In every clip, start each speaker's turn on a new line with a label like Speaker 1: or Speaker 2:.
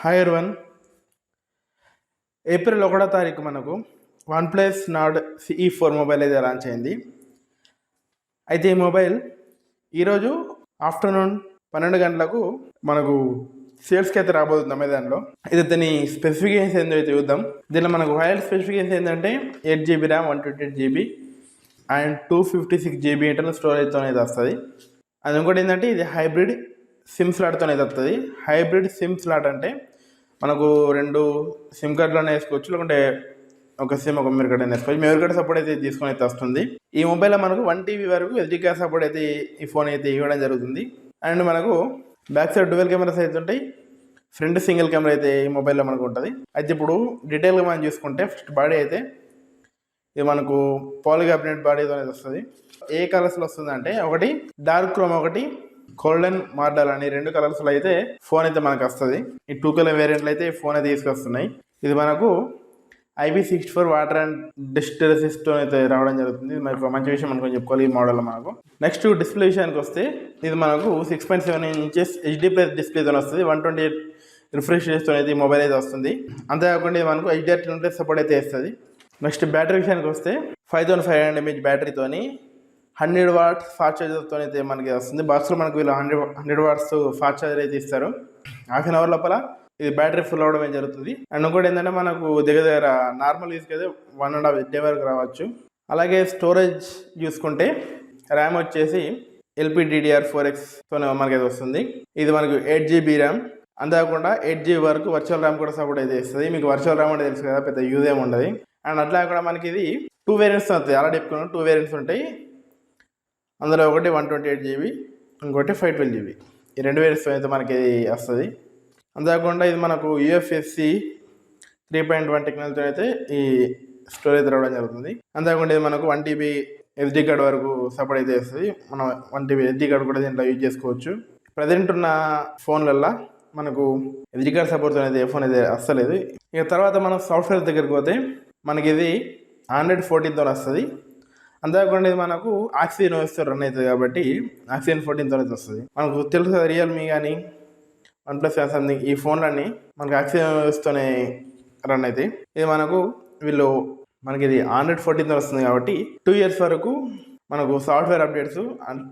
Speaker 1: Hi everyone. April 1వ తారీఖు మనకు వన్ప్లస్ నార్డ్ CE4 మొబైల్ అయితే లాంచ్ అయింది. అయితే ఈ మొబైల్ ఈరోజు ఆఫ్టర్నూన్ 12 గంటలకు మనకు సేల్స్కి అయితే రాబోతుంది అమెజాన్లో. ఇది దీని స్పెసిఫికేషన్స్ ఏంటో అయితే చూద్దాం. దీనిలో మనకు హైలైట్ స్పెసిఫికేషన్స్ ఏంటంటే 8GB RAM, 128GB and 256GB internal స్టోరేజ్తో అయితే వస్తుంది. అది ఇంకోటి ఏంటంటే ఇది హైబ్రిడ్ సిమ్ స్లాట్తోనే వస్తుంది. హైబ్రిడ్ సిమ్ స్లాట్ అంటే మనకు 2 సిమ్ కార్డులోనే వేసుకోవచ్చు, లేకుంటే ఒక సిమ్ ఒక మెమరీ కార్డ్ అయినా వేసుకోవచ్చు. మెమరీ కార్డ్ సపోర్ట్ అయితే తీసుకొని అయితే వస్తుంది. ఈ మొబైల్లో మనకు 1TB వరకు SD కార్డ్ సపోర్ట్ అయితే ఈ ఫోన్ అయితే ఇవ్వడం జరుగుతుంది. అండ్ మనకు బ్యాక్ సైడ్ డ్యువల్ కెమెరాస్ అయితే ఉంటాయి, ఫ్రంట్ సింగిల్ కెమెరా అయితే ఈ మొబైల్లో మనకు ఉంటుంది. అయితే ఇప్పుడు డీటెయిల్గా మనం చూసుకుంటే ఫస్ట్ బాడీ అయితే ఇది మనకు పాలికార్బోనేట్ బాడీతో అనేది వస్తుంది. ఏ కలర్స్లో వస్తుంది అంటే ఒకటి డార్క్ క్రోమ్, ఒకటి గోల్డెన్ మార్డల్ అని 2 కలర్స్లో అయితే ఫోన్ అయితే మనకు వస్తుంది. ఈ 2 కలర్ వేరియంట్లు అయితే ఫోన్ అయితే తీసుకొస్తున్నాయి. ఇది మనకు IP64 water and dust resistant అయితే రావడం జరుగుతుంది. మనకు మంచి విషయం అనుకుని చెప్పుకోవాలి ఈ మోడల్ మనకు. నెక్స్ట్ డిస్ప్లే విషయానికి వస్తే ఇది మనకు 6.7 ఇంచెస్ HD+ డిస్ప్లేతో వస్తుంది. 128 రిఫ్రెష్ రేట్తో అయితే ఈ మొబైల్ అయితే వస్తుంది. అంతేకాకుండా ఇది మనకు HDR10+ సపోర్ట్ అయితే ఇస్తుంది. నెక్స్ట్ బ్యాటరీ విషయానికి వస్తే 5500 mAh బ్యాటరీతోని 100 వాట్స్ ఫాస్ట్ ఛార్జర్తో అయితే మనకి వస్తుంది. బాక్స్లో మనకు వీళ్ళు 100 వాట్స్ ఫాస్ట్ ఛార్జర్ అయితే ఇస్తారు. హాఫ్ అన్ అవర్ లోపల ఇది బ్యాటరీ ఫుల్ అవడం జరుగుతుంది. అండ్ ఇంకోటి ఏంటంటే మనకు దగ్గర నార్మల్ యూస్కి అయితే 1.5 day వరకు రావచ్చు. అలాగే స్టోరేజ్ చూసుకుంటే ర్యామ్ వచ్చేసి LPDDR4Xతో మనకైతే వస్తుంది. ఇది మనకు 8GB ర్యామ్, అంతేకాకుండా 8GB వరకు వర్చువల్ ర్యామ్ కూడా సపోర్ట్ అయితే ఇస్తుంది. మీకు వర్చువల్ ర్యామ్ అంటే తెలుసు కదా, పెద్ద యూజ్ ఏమి ఉండదు. అండ్ అట్లా కూడా మనకి ఇది 2 వేరియంట్స్ వస్తాయి. అలా చెప్పుకున్నాం, 2 వేరియంట్స్ ఉంటాయి. అందులో ఒకటి 128GB, ఇంకోటి 512GB. ఈ 2 వేరియంట్స్ అయితే మనకి వస్తుంది. అంతేకాకుండా ఇది మనకు UFSC 3.1 టెక్నాలజీతో అయితే ఈ స్టోరేజ్ రావడం జరుగుతుంది. అంతేకాకుండా ఇది మనకు 1TB SD కార్డ్ వరకు సపోర్ట్ అయితే వస్తుంది. మనం 1TB SD కార్డ్ కూడా దీంట్లో యూజ్ చేసుకోవచ్చు. ప్రజెంట్ ఉన్న ఫోన్లల్లో మనకు SD కార్డ్ సపోర్ట్తో అయితే ఏ ఫోన్ అయితే వస్తలేదు. ఇక తర్వాత మనం సాఫ్ట్వేర్ దగ్గరికి పోతే మనకి ఇది Android 14తో వస్తుంది. అంతేకాకుండా ఇది మనకు ఆక్సిజన్ OS రన్ అవుతుంది కాబట్టి ఆక్సిజన్ 14తో వస్తుంది. మనకు తెలుసు కదా, రియల్మీ కానీ వన్ప్లస్ సంథింగ్ ఈ ఫోన్లన్నీ మనకు ఆక్సిజన్ OSతోనే రన్ అవుతాయి. ఇది మనకు వీళ్ళు మనకి ఇది Android 14తో వస్తుంది కాబట్టి 2 years వరకు మనకు సాఫ్ట్వేర్ అప్డేట్స్,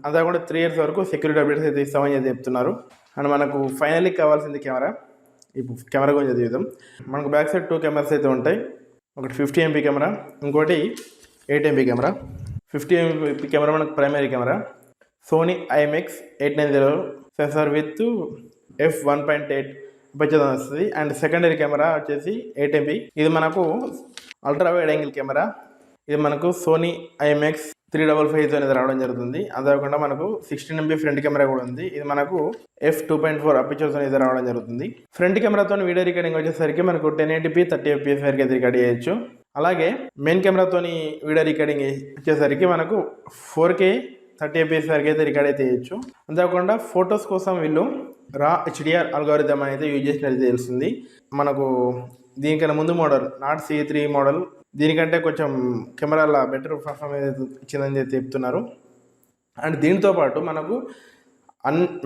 Speaker 1: అంతేకాకుండా 3 years వరకు సెక్యూరిటీ అప్డేట్స్ అయితే ఇస్తామని అయితే చెప్తున్నారు. అండ్ మనకు ఫైనల్లీ కావాల్సింది కెమెరా. ఇప్పుడు కెమెరా గురించి చూద్దాం. మనకు బ్యాక్ సైడ్ 2 కెమెరాస్ అయితే ఉంటాయి. ఒకటి 50 MP కెమెరా, ఇంకోటి 8 MP కెమెరా. 50 MP కెమెరా మనకు primary camera. Sony IMX890 sensor with f1.8 aperture వస్తుంది. అండ్ సెకండరీ కెమెరా వచ్చేసి 8 MP. ఇది మనకు అల్ట్రా వైడ్ యాంగిల్ కెమెరా. ఇది మనకు సోనీ IMX355 అనేది రావడం జరుగుతుంది. అంతేకాకుండా మనకు 16 MP ఫ్రంట్ కెమెరా కూడా ఉంది. ఇది మనకు f2.4 అపర్చర్స్ అనేది రావడం జరుగుతుంది. ఫ్రంట్ కెమెరాతో వీడియో రికార్డింగ్ వచ్చేసరికి మనకు 1080p 30fps వరకు అయితే రికార్డ్ చేయొచ్చు. అలాగే మెయిన్ కెమెరాతో వీడియో రికార్డింగ్ వచ్చేసరికి మనకు 4K 30fps వరకు అయితే రికార్డ్ అయితే చేయొచ్చు. అంతేకాకుండా ఫొటోస్ కోసం వీళ్ళు రా HDR అల్గారిథం అనేది యూజ్ చేసినట్టు తెలుస్తుంది. మనకు దీనికన్నా ముందు మోడల్ నాట్ CE3 మోడల్ దీనికంటే కొంచెం కెమెరాల బెటర్ పర్ఫార్మెన్స్ ఇచ్చిందని చెప్తున్నారు. అండ్ దీంతో పాటు మనకు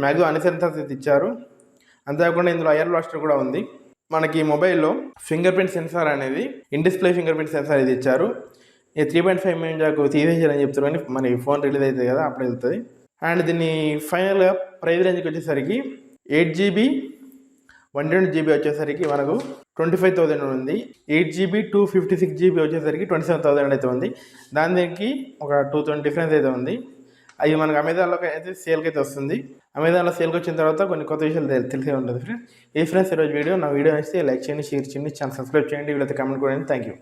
Speaker 1: మ్యాక్సిమం అన్ని సెన్సార్స్ అయితే ఇచ్చారు. అంతేకాకుండా ఇందులో ఐఆర్ బ్లాస్టర్ కూడా ఉంది. మనకి మొబైల్లో ఫింగర్ ప్రింట్ సెన్సార్ అనేది in display finger print censor ఇది ఇచ్చారు. ఇది 3.5 mm జాకు తీసేసారని చెప్తారు, కానీ మన ఫోన్ రిలీజ్ అవుతుంది కదా అప్పుడు వెళ్తుంది. అండ్ దీన్ని ఫైనల్గా ప్రైస్ రేంజ్కి వచ్చేసరికి 8GB 128GB వచ్చేసరికి మనకు 25,000 ఉంది. 8GB 256GB వచ్చేసరికి 27,000 అయితే ఉంది. దానికి ఒక 220 డిఫరెన్స్ అయితే ఉంది. అది మనకు అమెజాన్లోకి అయితే సేల్కి అయితే వస్తుంది. అమెజాన్లో సేల్కి వచ్చిన తర్వాత కొన్ని కొత్త విషయాలు తెలిసే ఉంటుంది ఫ్రెండ్స్. ఈ ఫ్రెండ్స్ ఈరోజు వీడియో. నా వీడియో నచ్చితే లైక్ చేయండి, షేర్ చేయండి, ఛానల్ సబ్స్క్రైబ్ చేయండి, వీళ్ళైతే కామెంట్ కూడా. Thank you.